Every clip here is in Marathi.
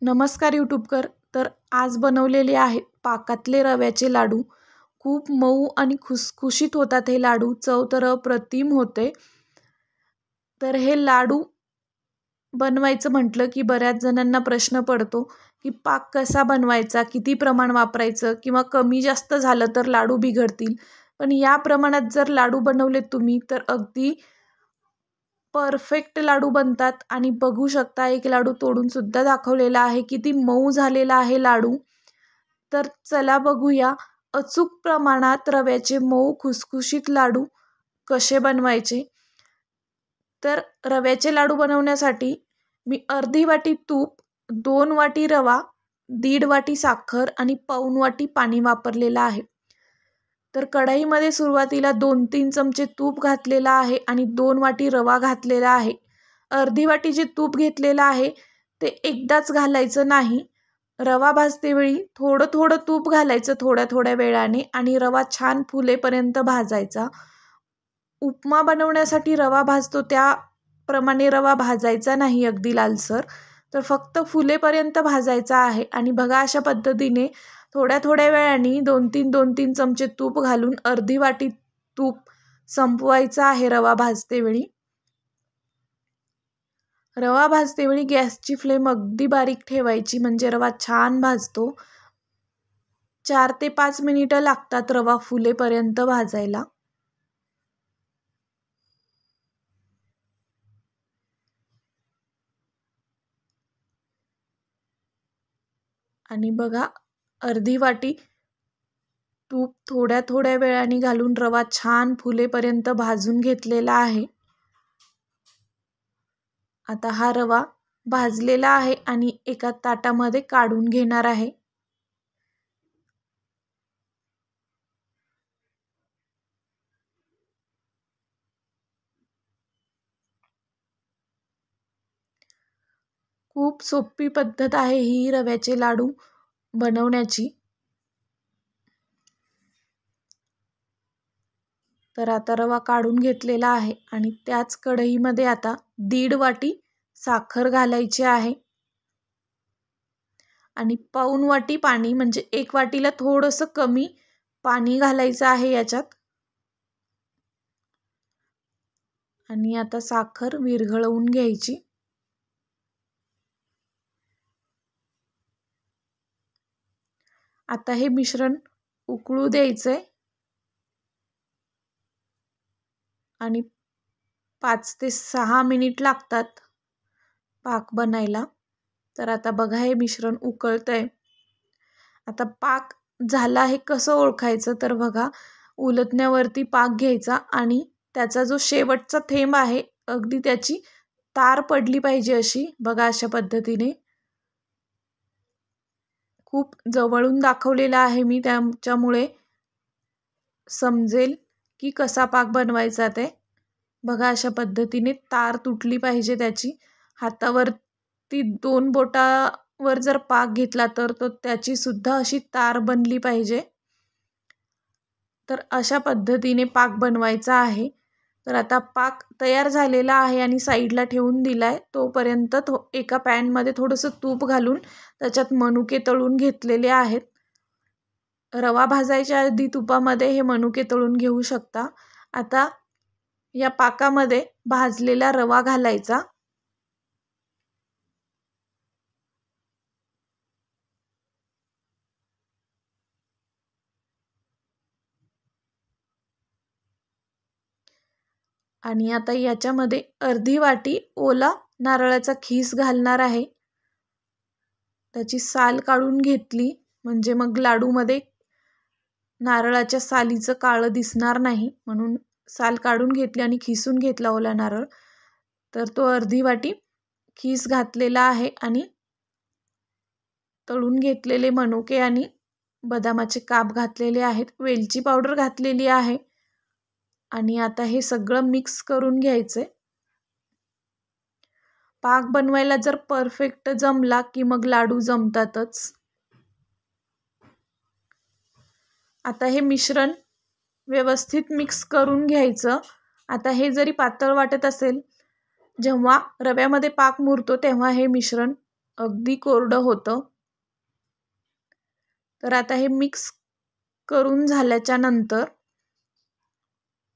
नमस्कार यूट्यूबकर. तर आज बनवलेले आहेत पाकातले रव्याचे लाडू. खूप मऊ आणि खुसखुशीत होतात हे लाडू. चव तर अप्रतिम होते. तर हे लाडू बनवायचं म्हटलं की बऱ्याच जणांना प्रश्न पडतो की पाक कसा बनवायचा, किती प्रमाण वापरायचं किंवा कमी जास्त झालं तर लाडू बिघडतील. पण या प्रमाणात जर लाडू बनवले तुम्ही तर अगदी परफेक्ट लाडू बनतात. आणि बघू शकता एक लाडू तोडून सुद्धा दाखवलेला आहे, किती मऊ झालेला आहे लाडू. तर चला बघूया अचूक प्रमाणात रव्याचे मऊ खुसखुशीत लाडू कसे बनवायचे. तर रव्याचे लाडू बनवण्यासाठी मी अर्धी वाटी तूप, 2 वाटी रवा, 1.5 वाटी साखर आणि पाऊण वाटी पाणी वापरलेलं आहे. तर कढईमध्ये सुरुवातीला 2-3 चमचे तूप घातलेला आहे आणि 2 वाटी रवा घातलेला आहे. अर्धी वाटी जे तूप घेतलेलं आहे ते एकदाच घालायचं नाही. रवा भाजतेवेळी थोडं थोडं तूप घालायचं थोड्या थोड्या वेळाने आणि रवा छान फुलेपर्यंत भाजायचा. उपमा बनवण्यासाठी रवा भाजतो त्याप्रमाणे रवा भाजायचा नाही अगदी लालसर, तर फक्त फुलेपर्यंत भाजायचा आहे. आणि बघा अशा पद्धतीने थोड्या थोड्या वेळाने 2-3 चमचे तूप घालून अर्धी वाटी तूप संपवायचं आहे रवा भाजतेवेळी. रवा भाजतेवेळी गॅसची फ्लेम अगदी बारीक ठेवायची म्हणजे रवा छान भाजतो. 4 ते 5 मिनिटं लागतात रवा फुलेपर्यंत भाजायला. आणि बघा अर्धी वाटी तूप थोड्या थोड्या वेळाने घालून रवा छान फुलेपर्यंत भाजून घेतलेला आहे. आता हा रवा भाजलेला आहे आणि एका ताटामध्ये काढून घेणार आहे. खूप सोपी पद्धत आहे ही रव्याचे लाडू बनवण्याची. तर आता रवा काढून घेतलेला आहे आणि त्याच कढईमध्ये आता 1.5 वाटी साखर घालायची आहे आणि पाऊण वाटी पाणी, म्हणजे 1 वाटीला थोडंसं कमी पाणी घालायचं आहे याच्यात. आणि आता साखर विरघळवून घ्यायची. आता हे मिश्रण उकळू द्यायचंय आणि 5 ते 6 मिनिट लागतात पाक बनायला. तर आता बघा हे मिश्रण उकळतंय. आता पाक झाला हे कसं ओळखायचं, तर बघा उलटण्यावरती पाक घ्यायचा आणि त्याचा जो शेवटचा थेंब आहे अगदी त्याची तार पडली पाहिजे अशी. बघा अशा पद्धतीने खूप जवळून दाखवलेला आहे मी, त्याच्यामुळे समजेल की कसा पाक बनवायचा ते. बघा अशा पद्धतीने तार तुटली पाहिजे त्याची. हातावरती 2 बोटावर जर पाक घेतला तर तो त्याची सुद्धा अशी तार बनली पाहिजे. तर अशा पद्धतीने पाक बनवायचा आहे. तर आता पाक तयार झालेला आहे आणि साईडला ठेवून दिलाय. तोपर्यंत एका पॅनमध्ये थोडंसं तूप घालून त्याच्यात मनुके तळून घेतलेले आहेत. रवा भाजायच्या आधी तुपामध्ये हे मनुके तळून घेऊ शकता. आता या पाकामध्ये भाजलेला रवा घालायचा. आणि आता याच्यामध्ये अर्धी वाटी ओला नारळाचा खीस घालणार आहे. त्याची साल काढून घेतली म्हणजे मग लाडूमध्ये नारळाच्या सालीचं काळं दिसणार नाही, म्हणून साल काढून घेतली आणि खिसून घेतला ओला नारळ. तर तो अर्धी वाटी खीस घातलेला आहे आणि तळून घेतलेले मनुके आणि बदामाचे काप घातलेले आहेत. वेलची पावडर घातलेली आहे आणि आता हे सगळं मिक्स करून घ्यायचंय. पाक बनवायला जर परफेक्ट जमला की मग लाडू जमतातच. आता हे मिश्रण व्यवस्थित मिक्स करून घ्यायचं. आता हे जरी पातळ वाटत असेल, जेव्हा रव्यामध्ये पाक मुरतो तेव्हा हे मिश्रण अगदी कोरडं होतं. तर आता हे मिक्स करून झाल्याच्या नंतर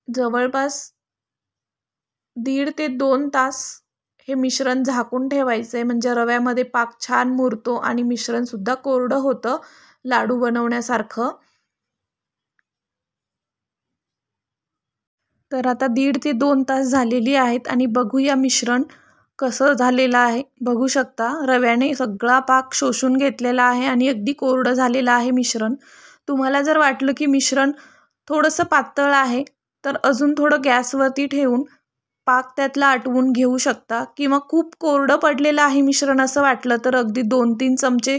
जवळपास 1.5 ते 2 तास हे मिश्रण झाकून ठेवायचं आहे, म्हणजे रव्यामध्ये पाक छान मुरतो आणि मिश्रणसुद्धा कोरडं होतं लाडू बनवण्यासारखं. तर आता 1.5 ते 2 तास झालेली आहेत आणि बघूया मिश्रण कसं झालेलं आहे. बघू शकता रव्याने सगळा पाक शोषून घेतलेला आहे आणि अगदी कोरडं झालेलं आहे मिश्रण. तुम्हाला जर वाटलं की मिश्रण थोडंसं पातळ आहे तर अजून थोडं गॅसवरती ठेवून पाक त्यातला आटवून घेऊ शकता, किंवा खूप कोरडं पडलेलं आहे मिश्रण असं वाटलं तर अगदी 2-3 चमचे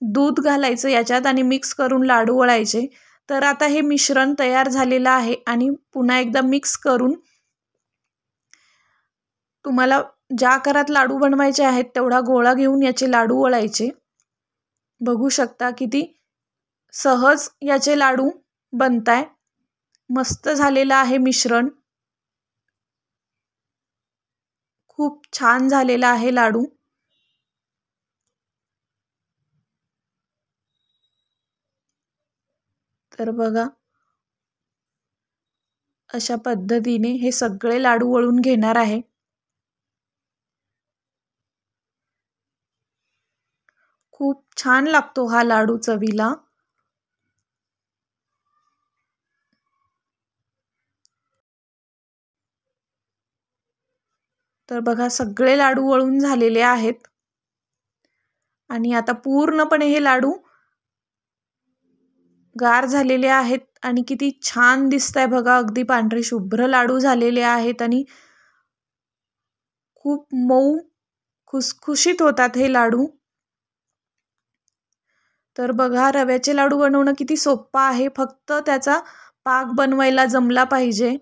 दूध घालायचं याच्यात आणि मिक्स करून लाडू वळायचे. तर आता हे मिश्रण तयार झालेलं आहे आणि पुन्हा एकदा मिक्स करून तुम्हाला ज्या आकारात लाडू बनवायचे आहेत तेवढा गोळा घेऊन याचे लाडू वळायचे. बघू शकता किती सहज याचे लाडू बनताय. मस्त झालेलं आहे मिश्रण, खूप छान झालेला आहे लाडू. तर बघा अशा पद्धतीने हे सगळे लाडू वळून घेणार आहे. खूप छान लागतो हा लाडू चवीला. तर बघा सगळे लाडू वळून झालेले आहेत आणि आता पूर्णपणे हे लाडू गार झालेले आहेत आणि किती छान दिसतंय बघा. अगदी पांढरे शुभ्र लाडू झालेले आहेत आणि खूप मऊ खुसखुशीत होतात हे लाडू. तर बघा रव्याचे लाडू बनवणं किती सोपं आहे, फक्त त्याचा पाक बनवायला जमला पाहिजे.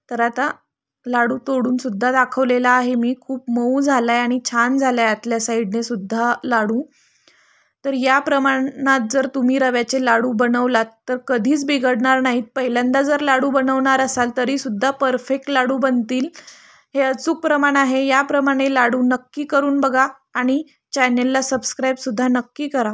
तर आता लाडू तोडून सुद्धा दाखवलेला आहे मी. खूप मऊ झालाय आणि छान झालाय आतल्या साईडने सुद्धा लाडू. तर या प्रमाणात जर तुम्ही रव्याचे लाडू बनवलात तर कधीच बिघडणार नाहीत. पहिल्यांदा जर लाडू बनवणार असाल तरी सुद्धा परफेक्ट लाडू बनतील. हे अचूक प्रमाण आहे. याप्रमाणे लाडू नक्की करून बघा आणि चॅनेलला सबस्क्राईब सुद्धा नक्की करा.